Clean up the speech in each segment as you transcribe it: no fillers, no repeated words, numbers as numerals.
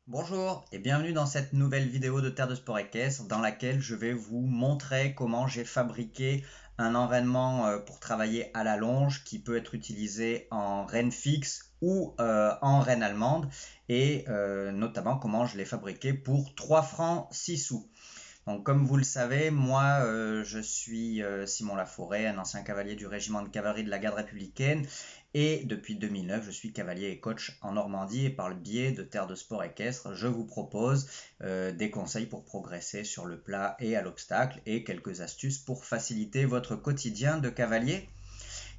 Bonjour et bienvenue dans cette nouvelle vidéo de Terre de Sport Équestre dans laquelle je vais vous montrer comment j'ai fabriqué un enraînement pour travailler à la longe qui peut être utilisé en reine fixe ou en reine allemande et notamment comment je l'ai fabriqué pour 3 francs 6 sous. Donc, comme vous le savez, moi, je suis Simon Laforêt, un ancien cavalier du régiment de cavalerie de la garde républicaine. Et depuis 2009, je suis cavalier et coach en Normandie. Et par le biais de Terre de Sport Équestre, je vous propose des conseils pour progresser sur le plat et à l'obstacle et quelques astuces pour faciliter votre quotidien de cavalier.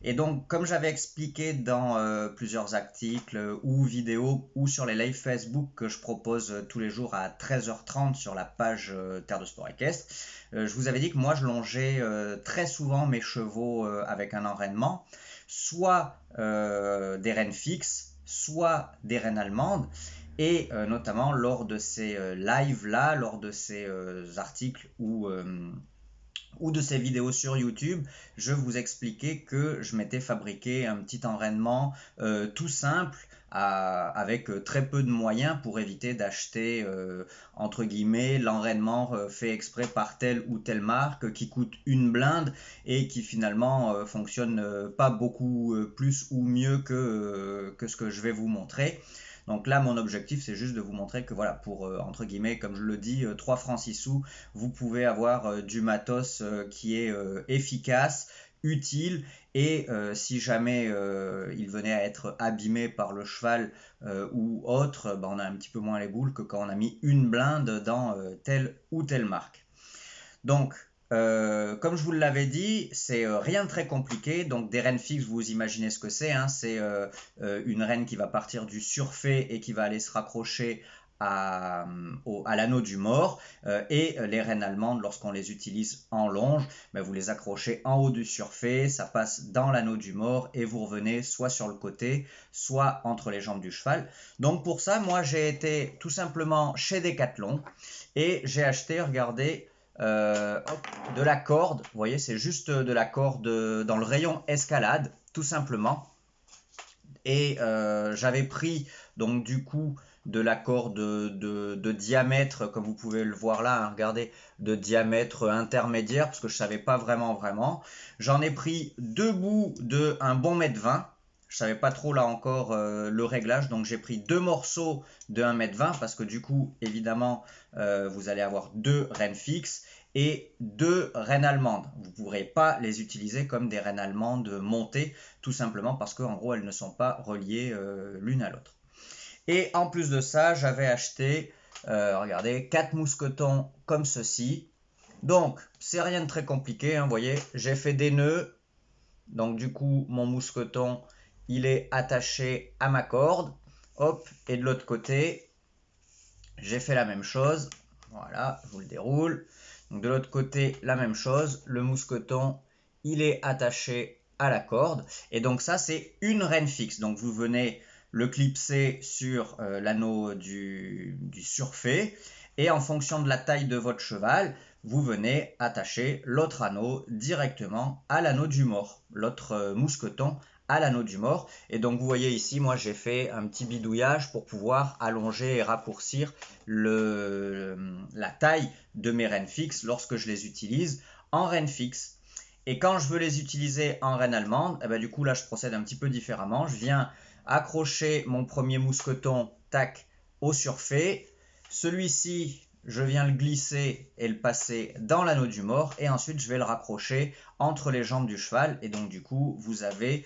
Et donc, comme j'avais expliqué dans plusieurs articles ou vidéos ou sur les lives Facebook que je propose tous les jours à 13h30 sur la page Terre de Sport Équestre, je vous avais dit que moi je longeais très souvent mes chevaux avec un enraînement, soit des rênes fixes, soit des rênes allemandes. Et notamment lors de ces lives-là, lors de ces articles ou de ces vidéos sur YouTube, je vous expliquais que je m'étais fabriqué un petit enraînement tout simple avec très peu de moyens pour éviter d'acheter entre guillemets l'enraînement fait exprès par telle ou telle marque qui coûte une blinde et qui finalement fonctionne pas beaucoup plus ou mieux que ce que je vais vous montrer. Donc là, mon objectif, c'est juste de vous montrer que voilà, pour, entre guillemets, comme je le dis, 3 francs 6 sous, vous pouvez avoir du matos qui est efficace, utile, et si jamais il venait à être abîmé par le cheval ou autre, ben, on a un petit peu moins les boules que quand on a mis une blinde dans telle ou telle marque. Donc, comme je vous l'avais dit, c'est rien de très compliqué. Donc, des rennes fixes, vous imaginez ce que c'est, hein. C'est une reine qui va partir du surfait et qui va aller se raccrocher à l'anneau du mort. Et les rennes allemandes, lorsqu'on les utilise en longe, ben, vous les accrochez en haut du surfait, ça passe dans l'anneau du mort et vous revenez soit sur le côté, soit entre les jambes du cheval. Donc, pour ça, moi, j'ai été tout simplement chez Decathlon et j'ai acheté, regardez, de la corde. Vous voyez, c'est juste de la corde dans le rayon escalade, tout simplement. Et j'avais pris donc du coup de la corde de diamètre, comme vous pouvez le voir là, hein, regardez, de diamètre intermédiaire, parce que je savais pas vraiment. J'en ai pris deux bouts de un bon mètre 20. Je savais pas trop là encore le réglage, donc j'ai pris deux morceaux de 1,20 m parce que du coup, évidemment, vous allez avoir deux rennes fixes et deux rennes allemandes. Vous ne pourrez pas les utiliser comme des rennes allemandes montées, tout simplement parce qu'en gros, elles ne sont pas reliées l'une à l'autre. Et en plus de ça, j'avais acheté, regardez, 4 mousquetons comme ceci. Donc, c'est rien de très compliqué, hein, vous voyez, j'ai fait des nœuds. Donc, du coup, mon mousqueton, il est attaché à ma corde. Hop, et de l'autre côté, j'ai fait la même chose. Voilà, je vous le déroule. Donc de l'autre côté, la même chose. Le mousqueton, il est attaché à la corde. Et donc ça, c'est une reine fixe. Donc vous venez le clipser sur l'anneau du surfait. Et en fonction de la taille de votre cheval, vous venez attacher l'autre anneau directement à l'anneau du mort. L'autre mousqueton à l'anneau du mort. Et donc vous voyez ici, moi j'ai fait un petit bidouillage pour pouvoir allonger et raccourcir la taille de mes rennes fixes lorsque je les utilise en rennes fixes. Et quand je veux les utiliser en reine allemande, eh ben, du coup là je procède un petit peu différemment. Je viens accrocher mon premier mousqueton, tac, au surfait. Celui-ci, je viens le glisser et le passer dans l'anneau du mort et ensuite je vais le raccrocher entre les jambes du cheval et donc du coup vous avez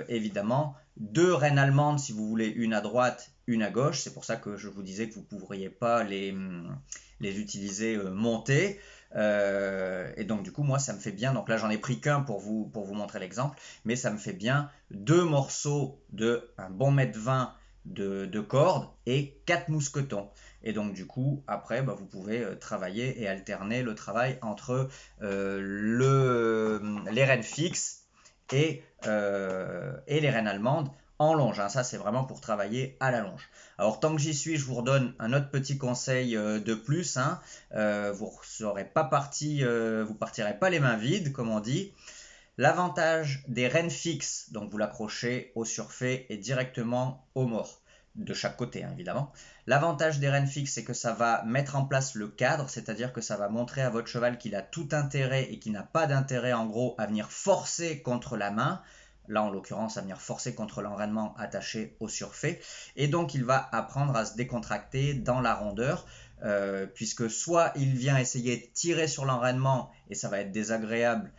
évidemment deux rennes allemandes si vous voulez, une à droite, une à gauche. C'est pour ça que je vous disais que vous ne pourriez pas les utiliser montées. Et donc du coup moi ça me fait bien, donc là j'en ai pris qu'un pour vous montrer l'exemple, mais ça me fait bien deux morceaux de un bon mètre 20 de corde et 4 mousquetons. Et donc du coup, après, bah, vous pouvez travailler et alterner le travail entre les rennes fixes et les rennes allemandes en longe, hein. Ça, c'est vraiment pour travailler à la longe. Alors, tant que j'y suis, je vous redonne un autre petit conseil de plus, hein. Vous ne partirez pas les mains vides, comme on dit. L'avantage des rennes fixes, donc vous l'accrochez au surfait et directement au mort. de chaque côté, hein, évidemment. L'avantage des rênes fixes, c'est que ça va mettre en place le cadre, c'est-à-dire que ça va montrer à votre cheval qu'il a tout intérêt et qu'il n'a pas d'intérêt en gros à venir forcer contre la main. Là, en l'occurrence, à venir forcer contre l'enraînement attaché au surfait. Et donc, il va apprendre à se décontracter dans la rondeur, puisque soit il vient essayer de tirer sur l'enraînement, et ça va être désagréable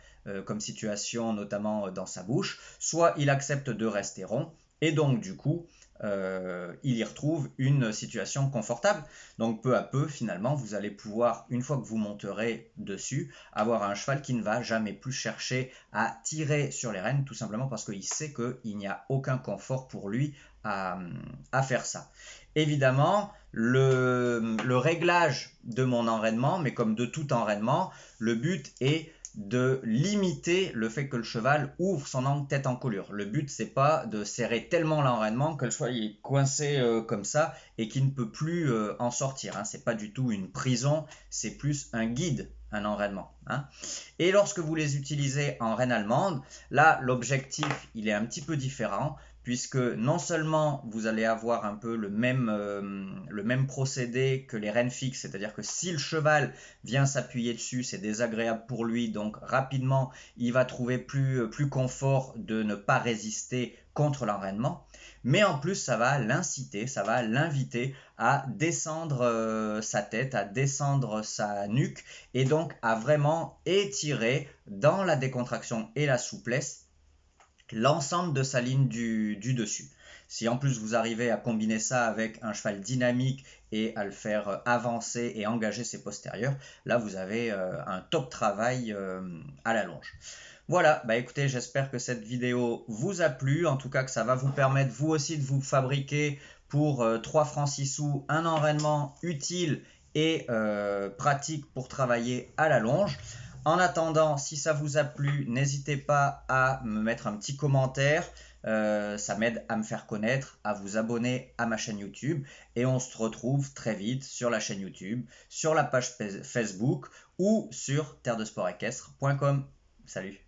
comme situation, notamment dans sa bouche, soit il accepte de rester rond, et donc, du coup, il y retrouve une situation confortable. Donc peu à peu, finalement, vous allez pouvoir, une fois que vous monterez dessus, avoir un cheval qui ne va jamais plus chercher à tirer sur les rênes, tout simplement parce qu'il sait qu'il n'y a aucun confort pour lui à faire ça. Évidemment, le réglage de mon enraînement, mais comme de tout enraînement, le but est de limiter le fait que le cheval ouvre son angle tête en colure. Le but, c'est pas de serrer tellement l'enraînement que le cheval est coincé comme ça et qu'il ne peut plus en sortir. Hein. C'est pas du tout une prison, c'est plus un guide, un enraînement. Hein. Et lorsque vous les utilisez en reine allemande, là, l'objectif, il est un petit peu différent, puisque non seulement vous allez avoir un peu le même procédé que les rênes fixes, c'est-à-dire que si le cheval vient s'appuyer dessus, c'est désagréable pour lui, donc rapidement il va trouver plus confort de ne pas résister contre l'enraînement, mais en plus ça va l'inciter, ça va l'inviter à descendre sa tête, à descendre sa nuque, et donc à vraiment étirer dans la décontraction et la souplesse l'ensemble de sa ligne du dessus. Si en plus vous arrivez à combiner ça avec un cheval dynamique et à le faire avancer et engager ses postérieurs, là vous avez un top travail à la longe. Voilà, bah écoutez, j'espère que cette vidéo vous a plu, en tout cas que ça va vous permettre vous aussi de vous fabriquer pour 3 francs 6 sous un enraînement utile et pratique pour travailler à la longe. En attendant, si ça vous a plu, n'hésitez pas à me mettre un petit commentaire. Ça m'aide à me faire connaître, à vous abonner à ma chaîne YouTube. Et on se retrouve très vite sur la chaîne YouTube, sur la page Facebook ou sur terredesportéquestre.com. Salut!